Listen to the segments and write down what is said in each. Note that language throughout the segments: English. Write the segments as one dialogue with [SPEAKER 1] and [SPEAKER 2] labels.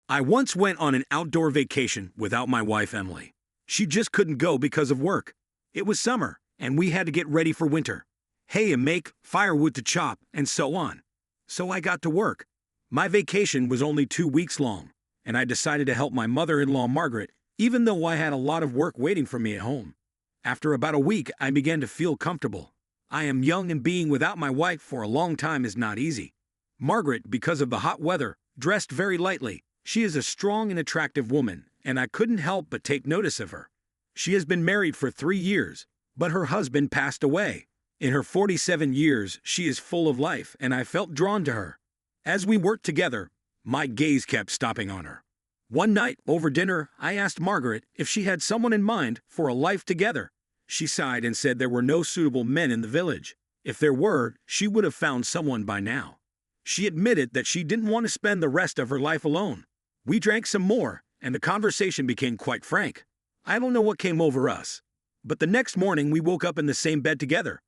[SPEAKER 1] I once went on an outdoor vacation without my wife, Emily. She just couldn't go because of work. It was summer, and we had to get ready for winter. Hay and make, firewood to chop, and so on. So I got to work. My vacation was only 2 weeks long, and I decided to help my mother-in-law Margaret, even though I had a lot of work waiting for me at home. After about a week, I began to feel comfortable. I am young, and being without my wife for a long time is not easy. Margaret, because of the hot weather, dressed very lightly. She is a strong and attractive woman, and I couldn't help but take notice of her. She has been married for 3 years, but her husband passed away. In her 47 years, she is full of life, and I felt drawn to her. As we worked together, my gaze kept stopping on her. One night, over dinner, I asked Margaret if she had someone in mind for a life together. She sighed and said there were no suitable men in the village. If there were, she would have found someone by now. She admitted that she didn't want to spend the rest of her life alone. We drank some more, and the conversation became quite frank. I don't know what came over us, but the next morning we woke up in the same bed together.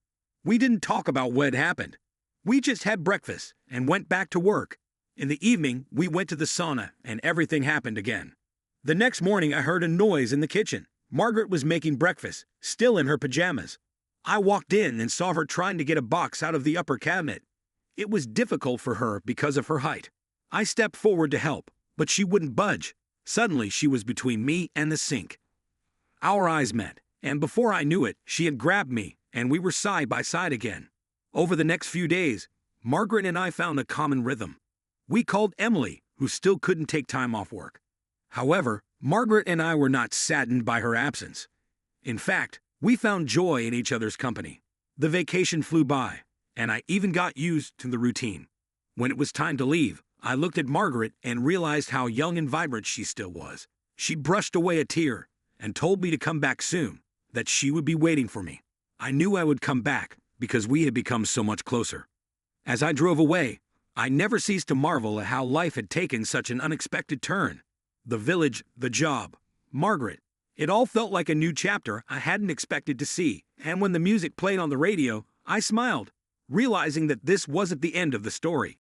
[SPEAKER 1] We didn't talk about what had happened. We just had breakfast and went back to work. In the evening, we went to the sauna, and everything happened again. The next morning, I heard a noise in the kitchen. Margaret was making breakfast, still in her pajamas. I walked in and saw her trying to get a box out of the upper cabinet. It was difficult for her because of her height. I stepped forward to help, but she wouldn't budge. Suddenly, she was between me and the sink. Our eyes met, and before I knew it, she had grabbed me, and we were side by side again. Over the next few days, Margaret and I found a common rhythm. We called Emily, who still couldn't take time off work. However, Margaret and I were not saddened by her absence. In fact, we found joy in each other's company. The vacation flew by, and I even got used to the routine. When it was time to leave, I looked at Margaret and realized how young and vibrant she still was. She brushed away a tear and told me to come back soon, that she would be waiting for me. I knew I would come back because we had become so much closer. As I drove away, I never ceased to marvel at how life had taken such an unexpected turn. The village, the job, Margaret. It all felt like a new chapter I hadn't expected to see, and when the music played on the radio, I smiled, realizing that this wasn't the end of the story.